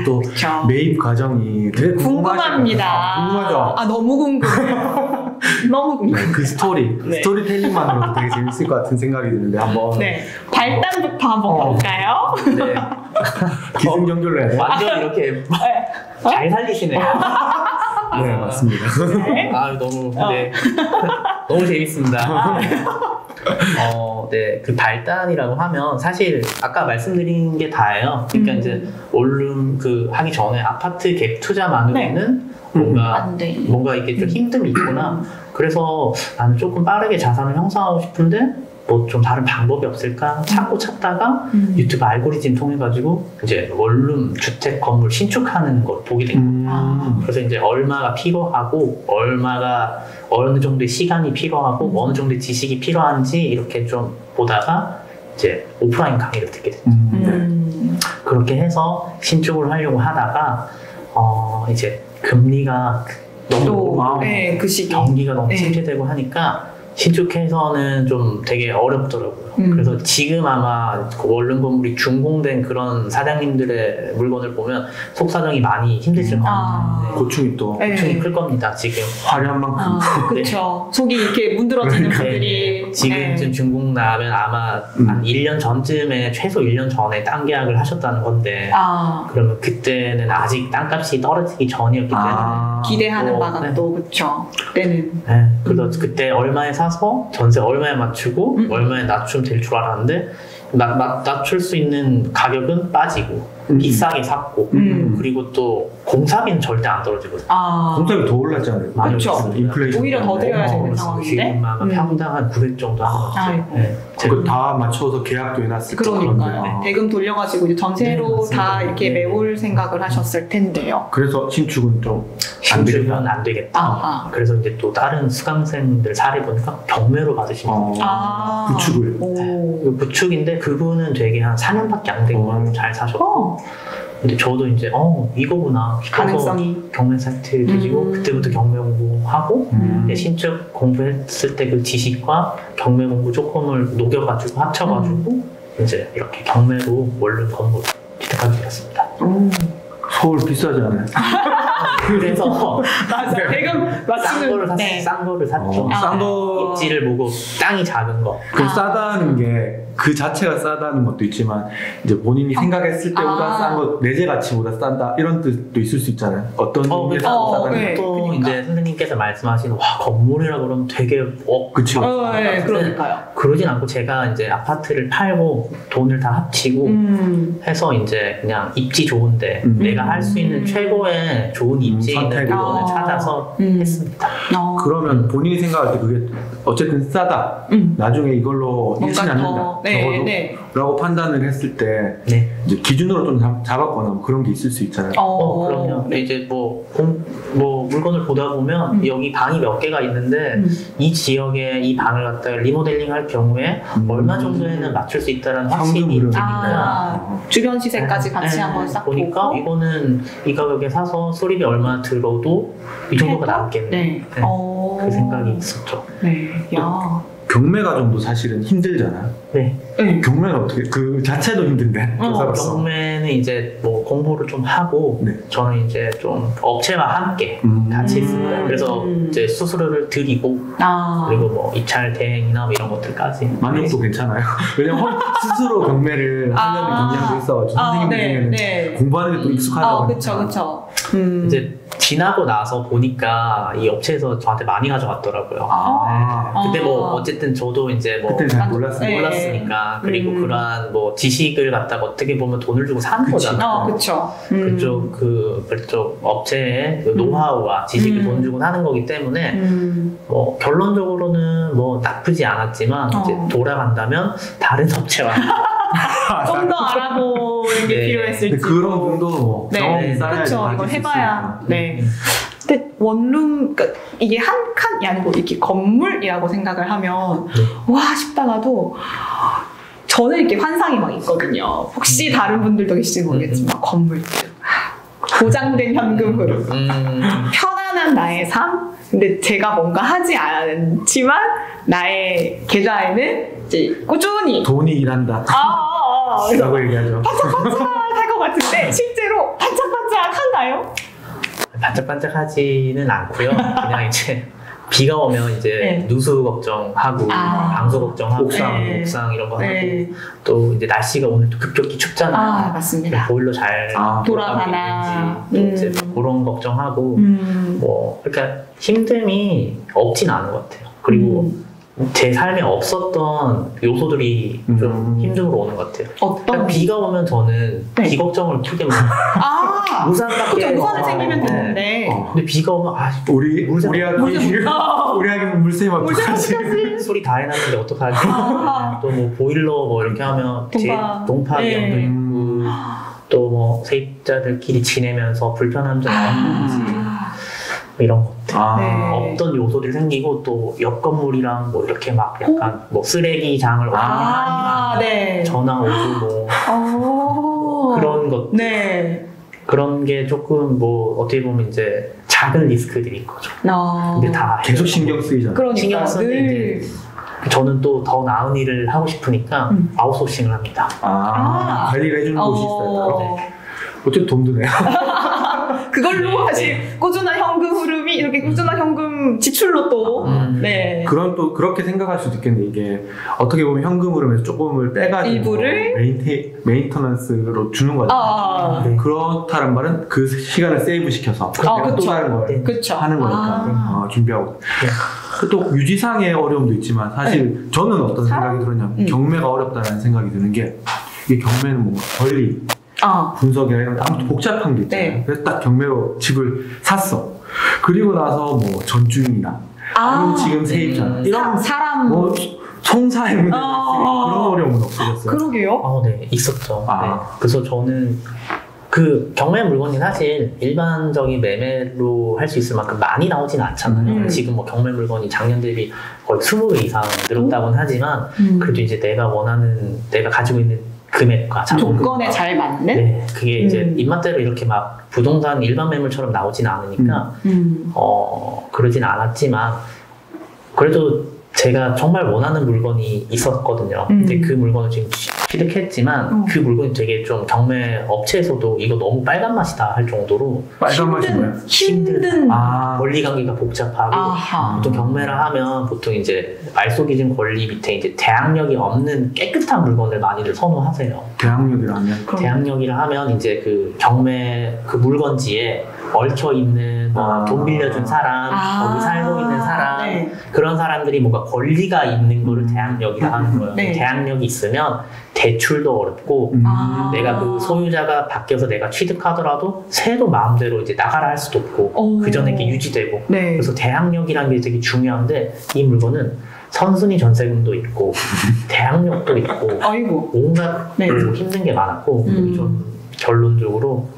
또 매입 과정이 되게 궁금합니다. 궁금하죠? 너무 궁금해요. 너무 궁금해요. 그 스토리텔링만으로도 되게 재밌을 것 같은 생각이 드는데 한번 발단부터 한번 가볼까요? 네. 기승전결로 해야 돼요? 완전 이렇게 잘 살리시네요. 네, 맞습니다. 너무 너무 재밌습니다. 그 발단이라고 하면 사실 아까 말씀드린 게 다예요. 그러니까 이제 원룸 하기 전에 아파트 갭 투자만으로는 뭔가 이게 좀 힘듦이 있구나. 그래서 나는 조금 빠르게 자산을 형성하고 싶은데 뭐 좀 다른 방법이 없을까 찾다가 유튜브 알고리즘 통해 가지고 이제 원룸 주택 건물 신축하는 걸 보게 된 거예요. 그래서 이제 얼마가 필요하고 어느 정도의 시간이 필요하고 어느 정도의 지식이 필요한지 이렇게 좀 보다가 이제 오프라인 강의를 듣게 됐죠. 그렇게 해서 신축을 하려고 하다가 이제 금리가 너무 그 시기 경기가 너무 침체되고 하니까 신축해서는 좀 되게 어렵더라고요. 그래서 지금 아마 원룸 건물이 준공된 그런 사장님들의 물건을 보면 속사정이 많이 힘드실 겁니다. 고충이 클 겁니다. 지금 화려한 만큼. 그렇죠. 속이 이렇게 문드러지는 분들이 지금쯤 준공 나면 아마 한 1년 전쯤에 최소 1년 전에 땅 계약을 하셨다는 건데 그러면 그때는 아직 땅값이 떨어지기 전이었기 때문에 기대하는 바가 또 그렇죠. 그때는 그래서 그때 얼마에 사서 전세 얼마에 맞추고 얼마에 낮추면 될 줄 알았는데 낮출 수 있는 가격은 빠지고 비싸게 샀고 그리고 또 공사비는 절대 안 떨어지거든요. 공사비 더 올랐잖아요. 그렇죠. 인플레이션 오히려 더 드려야 되는 상황인데 지금 아마 평당 한 900 정도 하는 것 같아요. 그거 다 맞춰서 계약도 해놨을 그러니까요. 대금 돌려가지고 이제 전세로 다 이렇게 메울 생각을 하셨을 텐데요. 그래서 신축은 좀 신축은 안 되겠다. 그래서 이제 또 다른 수강생들 사례 보니까 경매로 받으시는 거죠. 구축을. 구축인데 그분은 되게 한 4년밖에 안 된 걸 잘 사셨고 근데 저도 이제 이거구나 싶어서 경매 사이트 뒤지고 그때부터 경매 공부하고 신축 공부했을 때 그 지식과 경매 공부 조금을 녹여가지고 합쳐가지고 이제 이렇게 경매로 원룸 건물 취득하게 되었습니다. 서울 비싸지 않아요? 그래서 대금 싼 거를 샀죠. 싼 거 입지를 보고 땅이 작은 거. 싸다는 게 그 자체가 싸다는 것도 있지만 이제 본인이 생각했을 때보다 싼 거 내재 가치보다 싼다 이런 뜻도 있을 수 있잖아요. 어떤 의미에서 싸다는 거. 또 이제 선생님께서 말씀하시는 건물이라 그러면 되게 그렇죠. 그러니까요. 그러진 않고 제가 이제 아파트를 팔고 돈을 다 합치고 해서 이제 그냥 입지 좋은데 내가 할 수 있는 최고의 좋은 입지 있는 물건을 찾아서 했습니다. 그러면 본인이 생각할 때 그게 어쨌든 싸다. 나중에 이걸로 일치는 않는다. 적어도 라고 판단을 했을 때 이제 기준으로 좀 잡았거나 뭐 그런 게 있을 수 있잖아요. 그럼요. 이제 뭐 물건을 보다 보면 여기 방이 몇 개가 있는데 이 지역에 이 방을 갖다가 리모델링 할 경우에 얼마 정도에는 맞출 수 있다는 확신이 있으니까 주변 시세까지 같이 한번 싹 보니까 보고 이거는 이 가격에 사서 수리비 얼마 들어도 이 정도가 남겠네. 그 생각이 있었죠. 경매 과정도 사실은 힘들잖아요. 경매는 어떻게 그 자체도 힘든데 경매는 이제 뭐 공부를 좀 하고 저는 이제 좀 업체와 함께 같이 있습니다. 그래서 이제 수수료를 드리고 그리고 뭐 입찰 대행이나 뭐 이런 것들까지 만족도 괜찮아요. 왜냐면 스스로 경매를 하려는 경향도 있어가지고 선생님 중에는 공부하는 게 또 익숙하다 보니까 그쵸. 이제 지나고 나서 보니까 이 업체에서 저한테 많이 가져갔더라고요. 근데 뭐 어쨌든 저도 이제 뭐 그때 잘 몰랐으니까 그리고 그러한 뭐 지식을 갖다가 어떻게 보면 돈을 주고 사는 거잖아요. 그렇죠. 그쪽 업체의 그 노하우와 지식을 돈 주고 사는 거기 때문에 뭐 결론적으로는 뭐 나쁘지 않았지만 이제 돌아간다면 다른 업체와 좀 더 알아보는 게 필요했을지. 그런 정도 경험이 쌓여야지. 그렇죠. 이걸 해봐야. 근데 원룸, 그러니까 이게 한 칸이 아니고 이렇게 건물이라고 생각을 하면 와 싶다가도 저는 이렇게 환상이 막 있거든요. 혹시 다른 분들도 계실지 모르겠지만 건물들, 보장된 현금 흐름, 편안한 나의 삶. 근데 제가 뭔가 하지 않지만 나의 계좌에는 이제 꾸준히 돈이 일한다. 라고 얘기하죠. 반짝반짝 할 것 같은데 실제로 반짝 반짝반짝하지는 않고요. 그냥 이제 비가 오면 이제 누수 걱정하고 방수 걱정하고 옥상 이런 거 하고 또 이제 날씨가 오늘 또 급격히 춥잖아요. 맞습니다. 보일러 잘 돌아가나 이제 그런 걱정하고 뭐 그러니까 힘듦이 없진 않은 것 같아요. 그리고 제 삶에 없었던 요소들이 좀 힘듦으로 오는 것 같아요. 어떤? 비가 오면 저는 비 걱정을 크게 못 우산밖에 우산을 챙기면 되는데. 근데 비가 오면 우리 아기 물세 어떡하지? 소리 다 해놨는데 어떡하지? 또 뭐 보일러 뭐 이렇게 하면 동파 위험도 있고 또 뭐 세입자들끼리 지내면서 불편한 점 없는지 이런 것들 없던 요소들이 생기고 또 옆 건물이랑 뭐 이렇게 막 약간 뭐 쓰레기장을 어떻게 하니까 전화 오고 뭐 그런 것들 그런 게 조금 뭐 어떻게 보면 이제 작은 리스크들이 있거죠. 근데 다 계속 신경 쓰이잖아요. 그러니까 신경 쓰는데 이제 저는 또 더 나은 일을 하고 싶으니까 아웃소싱을 합니다. 관리를 해주는 곳이 있어요. 어쨌든 돈 드네요. 그걸로 다시 꾸준한 현금 흐름이 이렇게 꾸준한 현금 지출로 또 그런 또 그렇게 생각할 수도 있겠네. 이게 어떻게 보면 현금 흐름에서 조금을 빼가지고 일부를 메인터넌스로 주는 거잖아요. 그렇다는 말은 그 시간을 세이브 시켜서 또 다른 걸 하는 거니까 준비하고. 또 유지상의 어려움도 있지만 사실 저는 어떤 생각이 들었냐면 경매가 어렵다는 생각이 드는 게 이게 경매는 뭔가 권리 분석이나 이런 아무튼 복잡한 게 있잖아요. 그래서 딱 경매로 집을 샀어. 그리고 나서 뭐 전주인이나 아니면 지금 세입자 이런 사람 뭐 송사의 문제 그런 어려움은 없으셨어요? 그러게요. 네, 있었죠. 그래서 저는 그 경매 물건이 사실 일반적인 매매로 할 수 있을 만큼 많이 나오진 않잖아요. 지금 뭐 경매 물건이 작년 대비 거의 20배 이상 늘었다고는 하지만 그래도 이제 내가 가지고 있는 금액과 조건에 잘 맞는? 그게 이제 입맛대로 이렇게 막 부동산 일반 매물처럼 나오진 않으니까 그러진 않았지만 그래도 제가 정말 원하는 물건이 있었거든요. 근데 그 물건을 지금 취득했지만 그 물건이 되게 좀 경매 업체에서도 이거 너무 빨간 맛이다 할 정도로 빨간 맛이 뭐예요? 힘든 권리 관계가 복잡하고 보통 경매를 하면 보통 이제 말소 기준 권리 밑에 이제 대항력이 없는 깨끗한 물건을 많이들 선호하세요. 대항력이라 하면 이제 그 경매 그 물건지에 얽혀 있는 뭐 돈 빌려준 사람, 거기 살고 있는 사람 그런 사람들이 뭔가 권리가 있는 거를 대항력이라 하는 거예요. 대항력이 있으면 대출도 어렵고 내가 그 소유자가 바뀌어서 내가 취득하더라도 새도 마음대로 이제 나가라 할 수도 없고 그 전에 이게 유지되고 그래서 대항력이라는 게 되게 중요한데 이 물건은 선순위 전세금도 있고 대항력도 있고 온갖 힘든 게 많았고 좀 결론적으로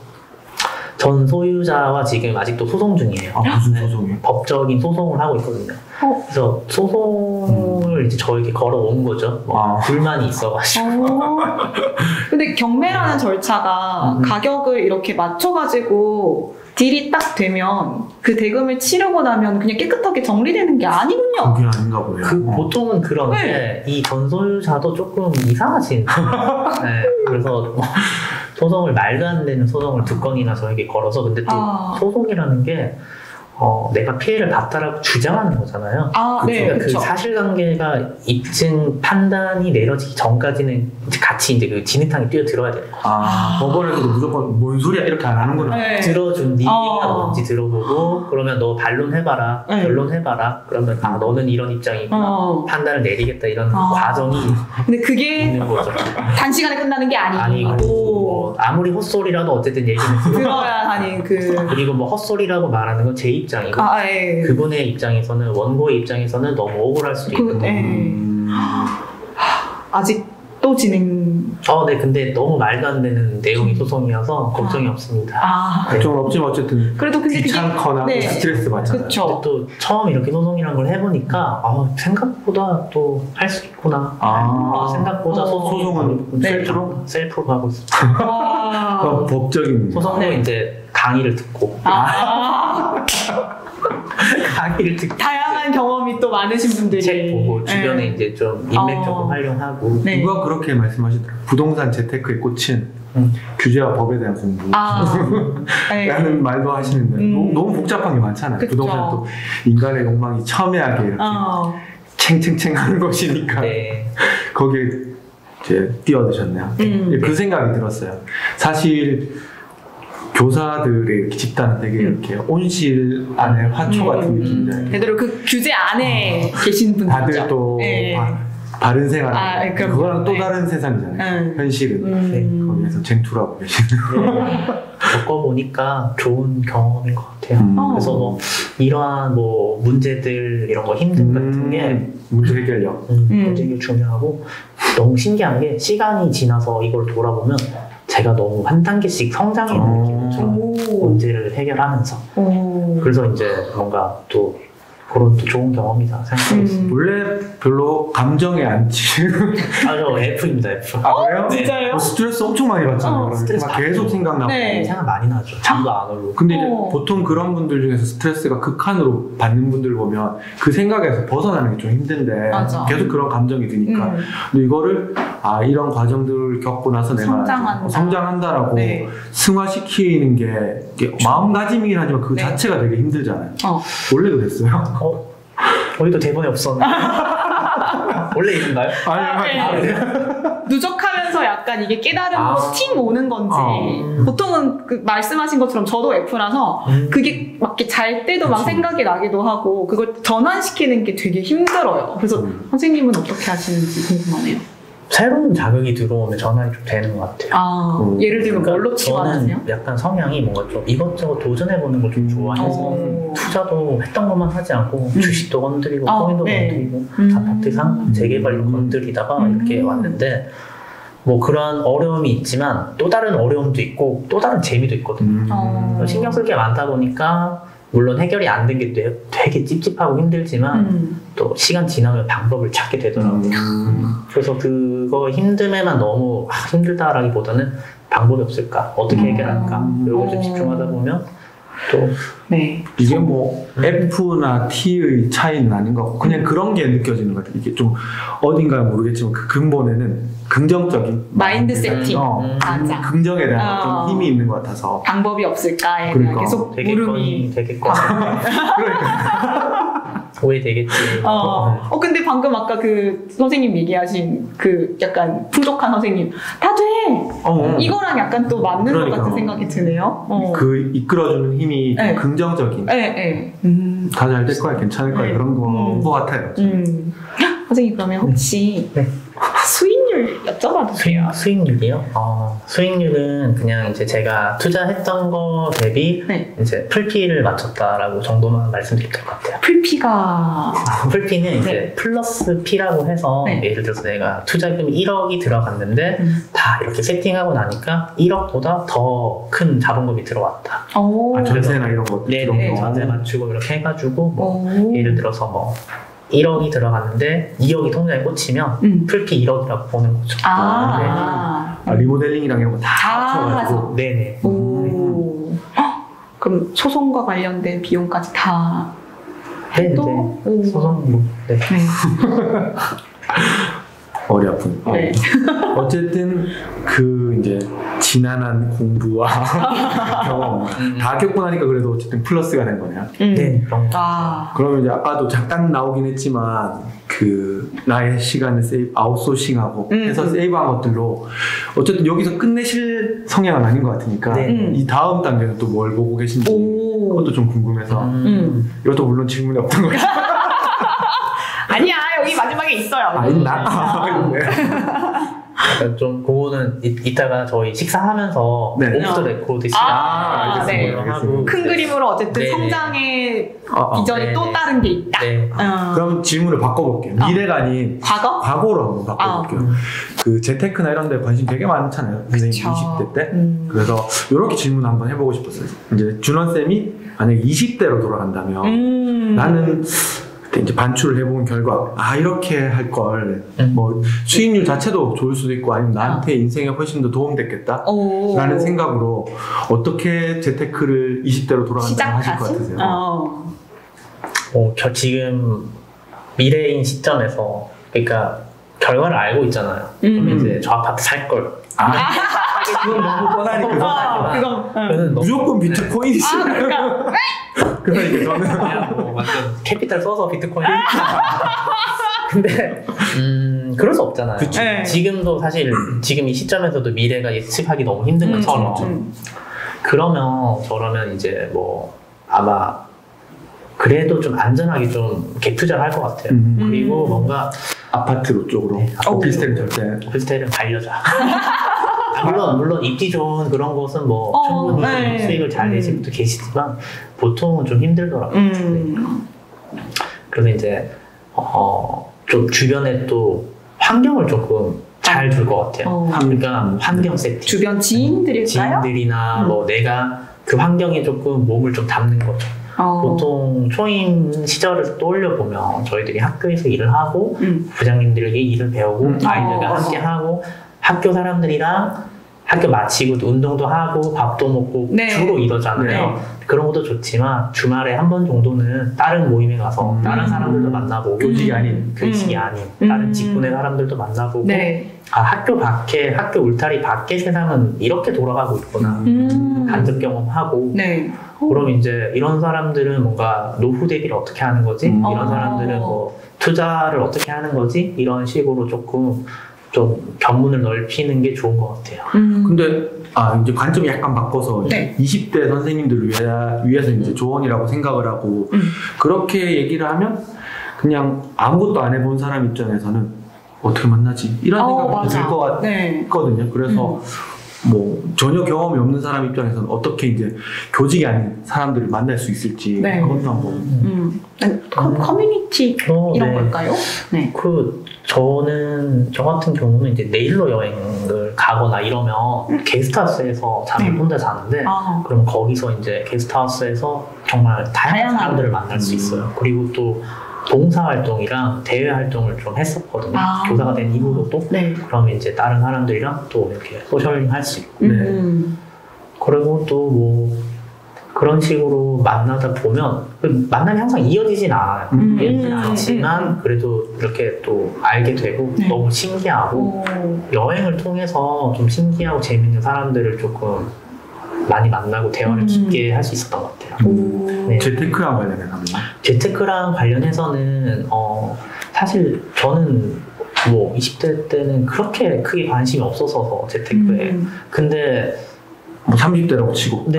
전 소유자와 지금 아직도 소송 중이에요. 무슨 소송이에요? 법적인 소송을 하고 있거든요. 그래서 소송을 이제 저에게 걸어온 거죠. 불만이 있어가지고. 근데 경매라는 절차가 가격을 이렇게 맞춰가지고 딜이 딱 되면 그 대금을 치르고 나면 그냥 깨끗하게 정리되는 게 아니군요. 그게 아닌가 보네요. 보통은 그런데 이 전 소유자도 조금 이상하신. 그래서 소송을 말도 안 되는 소송을 2건이나 저에게 걸어서 근데 또 소송이라는 게 내가 피해를 봤다라고 주장하는 거잖아요. 그러니까 그 사실관계가 입증 판단이 내려지기 전까지는 이제 같이 이제 그 진흙탕에 뛰어들어야 돼요. 법원에서도 무조건 뭔 소리야 이렇게 안 하는구나. 들어준 네 얘기가 뭔지 들어보고 그러면 너 반론해봐라, 변론해봐라. 그러면 너는 이런 입장이구나. 판단을 내리겠다 이런 과정이 근데 그게 있는 거죠. 단시간에 끝나는 게 아니고 뭐 아무리 헛소리라도 어쨌든 얘기는 들어야 하는 그리고 뭐 헛소리라고 말하는 건 제 입장이고 그분의 입장에서는 원고의 입장에서는 너무 억울할 수도 있고 아직 또 진행 네 근데 너무 말도 안 되는 내용이 소송이어서 걱정이 없습니다. 걱정은 없지만 어쨌든 그래도 근데 귀찮거나 스트레스 받잖아요. 근데 또 처음 이렇게 소송이란 걸 해보니까 생각보다 또 할 수 있구나. 생각보다 소송은 셀프로 하고 있어요. 법적인 소송도 이제 강의를 듣고 강의를 듣고 다양한 다양한 경험이 또 많으신 분들이 책 보고 주변에 이제 좀 인맥 조금 활용하고 네. 누가 그렇게 말씀하시더라고요. 부동산 재테크에 꽂힌 규제와 법에 대한 공부 라는 말도 하시는데 너무 복잡한 게 많잖아요. 그쵸. 부동산 또 인간의 욕망이 첨예하게 이렇게 챙챙챙 하는 것이니까 네. 거기에 이제 뛰어드셨네요. 그 생각이 들었어요. 사실 교사들의 이렇게 집단은 되게 이렇게 온실 안에 화초 같은 느낌이잖아요. 제대로 그 규제 안에 계신 분들이죠. 다들 또 네. 바른 생활, 그거랑 또 다른 세상이잖아요. 현실은. 네. 거기에서 쟁투하고 계시는. 네. 겪어보니까 좋은 경험인 것 같아요. 그래서 뭐 이러한 뭐 문제들 이런 거 힘듦 같은 게 문제 해결력. 되게 중요하고 너무 신기한 게 시간이 지나서 이걸 돌아보면 제가 너무 한 단계씩 성장하는 느낌이죠. 문제를 해결하면서. 그래서 이제 뭔가 또 그런 또 좋은 경험이다 생각하고 있습니다. 원래 별로 감정에 안 치는. 저 F입니다, F. 아, 그래요? 진짜요? 스트레스 엄청 많이 받잖아요. 스트레스 막 계속 생각나고. 네. 생각 많이 나죠. 잠도 안 오고. 근데 이제 보통 그런 분들 중에서 스트레스가 극한으로 받는 분들 보면 그 생각에서 벗어나는 게 좀 힘든데 맞아. 계속 그런 감정이 드니까 근데 이거를 이런 과정들을 겪고 나서 내가 성장한다라고 승화시키는 게 마음가짐이긴 하지만 그 자체가 되게 힘들잖아요. 원래도 됐어요? 우리도 대본에 없었는데. 원래 이런가요? 아니. 누적하면서 약간 이게 깨달음으로 스팅 오는 건지 보통은 그 말씀하신 것처럼 저도 F라서 그게 막 잘 때도 막 생각이 나기도 하고 그걸 전환시키는 게 되게 힘들어요. 그래서 선생님은 어떻게 하시는지 궁금하네요. 새로운 자극이 들어오면 전환이 좀 되는 것 같아요. 예를 들면 뭘로 치환하세요? 저는 약간 성향이 뭔가 좀 이것저것 도전해보는 걸 좀 좋아해서 투자도 했던 것만 하지 않고 주식도 건드리고 코인도 건드리고 아파트 재개발도 건드리다가 이렇게 왔는데 뭐 그런 어려움이 있지만 또 다른 어려움도 있고 또 다른 재미도 있거든요. 신경 쓸 게 많다 보니까 물론 해결이 안 된 게 되게 찝찝하고 힘들지만 또 시간 지나면 방법을 찾게 되더라고요. 그래서 그거 힘듦에만 너무 힘들다라기보다는 방법이 없을까? 어떻게 해결할까? 이걸 좀 집중하다 보면 또 이게 뭐 F나 T의 차이는 아닌 것 같고 그냥 그런 게 느껴지는 것 같아요. 이게 좀 어딘가 모르겠지만 그 근본에는 긍정적인 마인드 세팅 긍정에 대한 어떤 힘이 있는 것 같아서 방법이 없을까에 계속 물음이 되겠거니 그러니까 오해되겠지. 근데 방금 아까 그 선생님 얘기하신 그 약간 풍족한 선생님 다 돼! 이거랑 약간 또 맞는 것 같은 생각이 드네요. 그 이끌어주는 힘이 긍정적인 다 잘 될 거야 괜찮을 거야 그런 거 같아요. 선생님 그러면 혹시 수익률 여쭤봐도 돼요? 수익률이요? 수익률은 그냥 이제 제가 투자했던 거 대비 이제 풀피를 맞췄다라고 정도만 말씀드릴 것 같아요. 풀피가 풀피는 이제 플러스 P라고 해서 예를 들어서 내가 투자금이 1억이 들어갔는데 다 이렇게 세팅하고 나니까 1억보다 더 큰 자본금이 들어왔다. 전세나 이런 거 네, 전세 맞추고 이렇게 해가지고 뭐 예를 들어서 뭐 1억이 들어갔는데 2억이 통장에 꽂히면 풀피 1억이라고 보는 거죠. 리모델링이랑 이런 거 다 합쳐가지고. 네네. 그럼 소송과 관련된 비용까지 다 해도? 소송 뭐. 머리 아픈. 어쨌든 그 이제 지난한 공부와 경험 다 겪고 나니까 그래도 어쨌든 플러스가 된 거네요. 네. 그러면 이제 아까도 잠깐 나오긴 했지만 그 나의 시간을 아웃소싱하고 해서 세이브한 것들로 어쨌든 여기서 끝내실 성향은 아닌 것 같으니까 이 다음 단계는 또 뭘 보고 계신지 그것도 좀 궁금해서 이것도 물론 질문이 없던 것 같아요. 아니야 여기 마지막에 있어요. 있나? 좀 그거는 이따가 저희 식사하면서 오프 더 레코드 알겠습니다. 큰 그림으로 어쨌든 성장의 비전이 또 다른 게 있다. 그럼 질문을 바꿔볼게요. 미래가 아닌 과거로 한번 바꿔볼게요. 그 재테크나 이런 데 관심 되게 많잖아요. 선생님 20대 때. 그래서 이렇게 질문 한번 해보고 싶었어요. 이제 준원쌤이 만약에 20대로 돌아간다면 나는 그때 이제 반출을 해본 결과 이렇게 할 걸 뭐 수익률 자체도 좋을 수도 있고 아니면 나한테 인생에 훨씬 더 도움됐겠다 라는 생각으로 어떻게 재테크를 20대로 돌아간다면 하실 것 같으세요? 지금 미래인 시점에서 그러니까 결과를 알고 있잖아요. 그러면 이제 저 아파트 살 걸. 그건 너무 뻔하니까. 그건 무조건 비트코인이지. 그러니까 저는 그냥 뭐 완전 캐피탈 써서 비트코인. 근데 그럴 수 없잖아요. 지금도 사실 지금 이 시점에서도 미래가 예측하기 너무 힘든 것처럼. 저러면 이제 뭐 아마 그래도 좀 안전하게 좀 갭 투자를 할 것 같아요. 그리고 뭔가 아파트로 쪽으로. 오피스텔은 절대. 오피스텔은 반려자. 물론 입지 좋은 그런 곳은 뭐 충분히 수익을 잘 내실 분도 계시지만 보통은 좀 힘들더라고요. 그래서 이제 좀 주변에 또 환경을 조금 잘 줄 것 같아요. 그러니까 환경 세팅. 주변 지인들일까요? 지인들이나 뭐 내가 그 환경에 조금 몸을 좀 담는 거죠. 보통 초임 시절을 떠올려 보면 저희들이 학교에서 일을 하고 부장님들에게 일을 배우고 아이들과 함께 하고 학교 사람들이랑 학교 마치고 운동도 하고 밥도 먹고 주로 이러잖아요. 그런 것도 좋지만 주말에 한 번 정도는 다른 모임에 가서 다른 사람들도 만나보고 교직이 아닌 교직이 아닌 다른 직군의 사람들도 만나보고 학교 밖에 학교 울타리 밖의 세상은 이렇게 돌아가고 있구나 간접 경험하고 그럼 이제 이런 사람들은 뭔가 노후 대비를 어떻게 하는 거지? 이런 사람들은 뭐 투자를 어떻게 하는 거지? 이런 식으로 조금 좀 견문을 넓히는 게 좋은 것 같아요. 근데 이제 관점이 약간 바꿔서 20대 선생님들을 위해서 이제 조언이라고 생각을 하고 그렇게 얘기를 하면 그냥 아무것도 안 해본 사람 입장에서는 어떻게 만나지? 이런 생각이 들 것 같거든요. 그래서 뭐 전혀 경험이 없는 사람 입장에서는 어떻게 이제 교직이 아닌 사람들을 만날 수 있을지 그것도 한번 커뮤니티 이런 걸까요? 저 같은 경우는 이제 내일로 여행을 가거나 이러면 게스트하우스에서 잠을 혼자 자는데 그럼 거기서 이제 게스트하우스에서 정말 다양한 사람들을 만날 수 있어요. 그리고 또 봉사활동이랑 대외활동을 좀 했었거든요. 교사가 된 이후로도. 그러면 이제 다른 사람들이랑 또 이렇게 소셜링 할 수 있고. 그리고 또 뭐 그런 식으로 만나다 보면 만남이 항상 이어지진 않아요. 이어지진 않지만 그래도 이렇게 또 알게 되고 너무 신기하고 여행을 통해서 좀 신기하고 재밌는 사람들을 조금 많이 만나고 대화를 깊게 할 수 있었던 것 같아요. 재테크랑 관련해서는? 재테크랑 관련해서는 사실 저는 뭐 20대 때는 그렇게 크게 관심이 없어서 재테크에 근데 뭐 30대라고 치고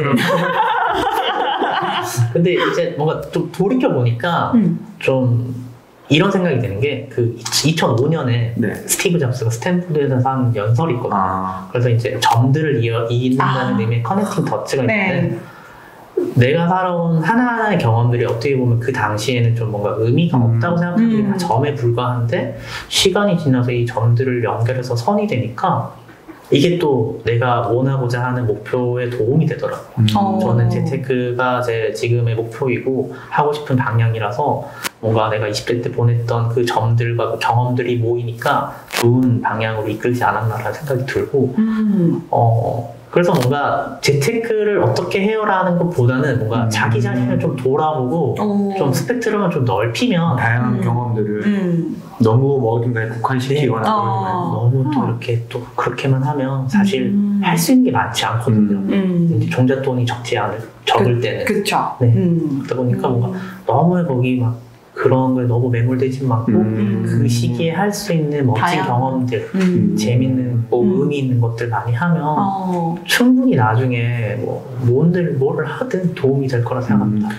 근데 이제 뭔가 좀 돌이켜보니까 좀 이런 생각이 드는 게 그 2005년에 스티브 잡스가 스탠포드에서 한 연설이 있거든요. 그래서 이제 점들을 잇는다는 의미의 커넥팅 더츠가 있는데 내가 살아온 하나하나의 경험들이 어떻게 보면 그 당시에는 좀 뭔가 의미가 없다고 생각하는 게 점에 불과한데 시간이 지나서 이 점들을 연결해서 선이 되니까 이게 또 내가 원하고자 하는 목표에 도움이 되더라고요. 저는 재테크가 제 지금의 목표이고 하고 싶은 방향이라서 뭔가 내가 20대 때 보냈던 그 점들과 그 경험들이 모이니까 좋은 방향으로 이끌지 않았나라는 생각이 들고 그래서 뭔가 재테크를 어떻게 해요라는 것보다는 뭔가 자기 자신을 좀 돌아보고 좀 스펙트럼을 좀 넓히면 다양한 경험들을 너무 뭐 어딘가에 국한시키거나 너무 또 이렇게 또 그렇게만 하면 사실 할 수 있는 게 많지 않거든요. 종잣돈이 적을 때는 그러다 보니까 뭔가 너무 거기 막 그런 거에 너무 매몰되지 않고 그 시기에 할 수 있는 멋진 경험들 재밌는 의미 있는 것들 많이 하면 충분히 나중에 뭐를 하든 도움이 될 거라 생각합니다.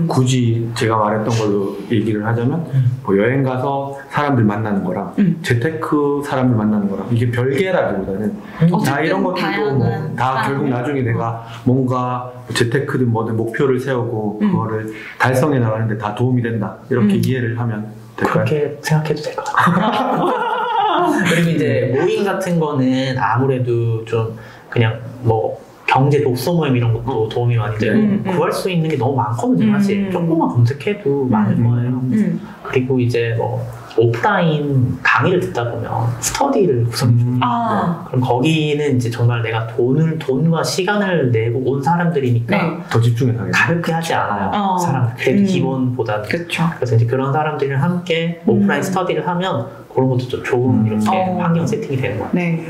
굳이 제가 말했던 걸로 얘기를 하자면 뭐 여행 가서 사람들 만나는 거랑 재테크 사람들 만나는 거랑 이게 별개라기보다는 다 이런 것들도 다 결국 나중에 내가 뭔가 재테크든 뭐든 목표를 세우고 그거를 달성해 나가는데 다 도움이 된다 이렇게 이해를 하면 될까요? 그렇게 생각해도 될 것 같아요. 그리고 이제 모임 같은 거는 아무래도 좀 그냥 뭐 경제 독서 모임 이런 것도 도움이 많이 되고 구할 수 있는 게 너무 많거든요. 사실 조금만 검색해도 많을 거예요. 그리고 이제 뭐 오프라인 강의를 듣다 보면 스터디를 구성해 줍니다. 그럼 거기는 이제 정말 내가 돈과 시간을 내고 온 사람들이니까 더 집중해서 하겠네. 가볍게 하지 않아요. 사람들. 그래도 기본보다는. 그쵸. 그래서 이제 그런 사람들이랑 함께 오프라인 스터디를 하면 그런 것도 좀 좋은 이렇게 환경 세팅이 되는 것 같아요. 네.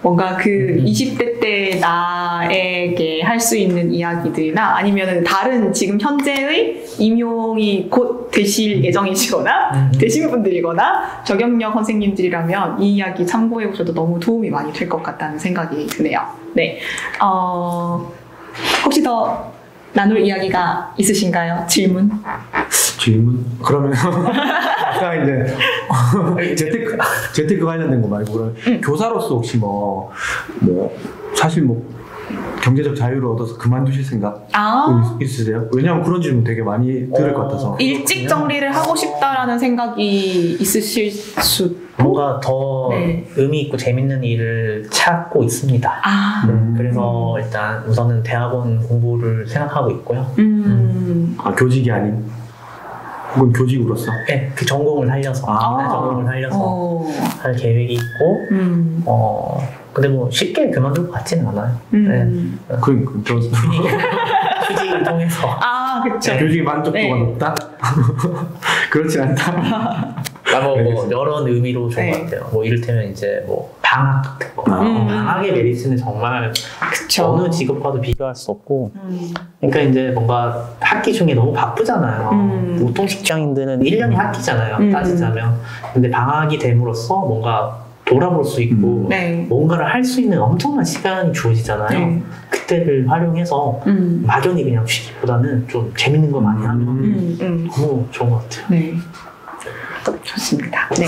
뭔가 그 20대 때 나에게 할 수 있는 이야기들이나 아니면 다른 지금 현재의 임용이 곧 되실 예정이시거나 되신 분들이거나 저경력 선생님들이라면 이 이야기 참고해 보셔도 너무 도움이 많이 될 것 같다는 생각이 드네요. 네. 혹시 더 나눌 이야기가 있으신가요? 질문? 그러면 아까 이제 재테크 관련된 거 말고 교사로서 혹시 사실 경제적 자유를 얻어서 그만두실 생각 있으세요? 왜냐면 그런 질문 되게 많이 들을 것 같아서. 일찍 정리를 하고 싶다라는 생각이 있으실 수. 뭔가 더 의미 있고 재밌는 일을 찾고 있습니다. 그래서 일단 우선은 대학원 공부를 생각하고 있고요. 교직이 아닌? 혹은 교직으로서? 네, 그 전공을 살려서 전공을 살려서 할 계획이 있고 근데 쉽게 그만둘 것 같지는 않아요. 그러니까 휴직을 통해서 그쵸. 교직의 만족도가 높다? 그렇지 않다. 여러 의미로 좋은 것 같아요. 이를테면 이제 방학 같은 거. 방학의 메리트는 정말 어느 직업과도 비교할 수 없고. 그러니까 이제 뭔가 학기 중에 너무 바쁘잖아요. 보통 직장인들은 1년이 학기잖아요. 따지자면. 근데 방학이 됨으로써 뭔가 돌아볼 수 있고 뭔가를 할 수 있는 엄청난 시간이 주어지잖아요. 그때를 활용해서 막연히 그냥 쉬기보다는 좀 재밌는 거 많이 하면 너무 좋은 것 같아요. 네. 좋습니다. 네.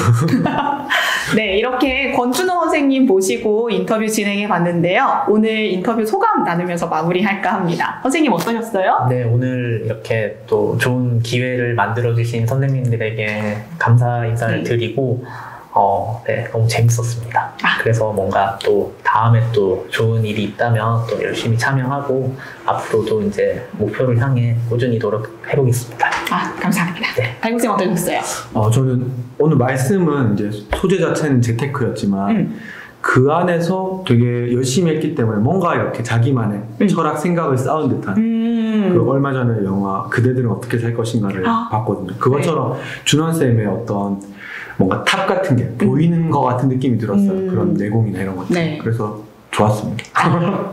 네, 이렇게 권준호 선생님 모시고 인터뷰 진행해 봤는데요. 오늘 인터뷰 소감 나누면서 마무리할까 합니다. 선생님 어떠셨어요? 네, 오늘 이렇게 또 좋은 기회를 만들어주신 선생님들에게 감사 인사를 드리고 너무 재밌었습니다. 그래서 뭔가 또 다음에 또 좋은 일이 있다면 또 열심히 참여하고 앞으로도 이제 목표를 향해 꾸준히 노력해보겠습니다. 감사합니다. 달국쌤 어떠셨어요? 저는 오늘 말씀은 이제 소재 자체는 재테크였지만 그 안에서 되게 열심히 했기 때문에 뭔가 이렇게 자기만의 철학 생각을 쌓은 듯한 얼마 전에 영화 그대들은 어떻게 살 것인가를 봤거든요. 그것처럼 준원쌤의 어떤 뭔가 탑 같은 게 보이는 것 같은 느낌이 들었어요. 그런 내공이나 이런 것들. 그래서 좋았습니다.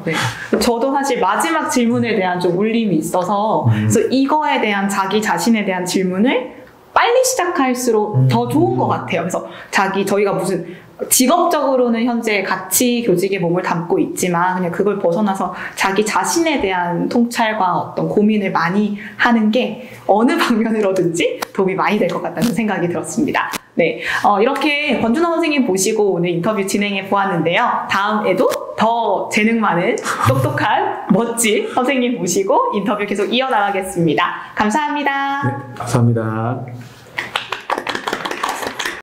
네. 저도 사실 마지막 질문에 대한 좀 울림이 있어서 그래서 이거에 대한 자기 자신에 대한 질문을 빨리 시작할수록 더 좋은 것 같아요. 그래서 저희가 무슨 직업적으로는 현재 같이 교직에 몸을 담고 있지만 그냥 그걸 벗어나서 자기 자신에 대한 통찰과 어떤 고민을 많이 하는 게 어느 방면으로든지 도움이 많이 될 것 같다는 생각이 들었습니다. 네, 이렇게 권준호 선생님 모시고 오늘 인터뷰 진행해 보았는데요. 다음에도 더 재능 많은 똑똑한 멋진 선생님 모시고 인터뷰 계속 이어나가겠습니다. 감사합니다. 네, 감사합니다.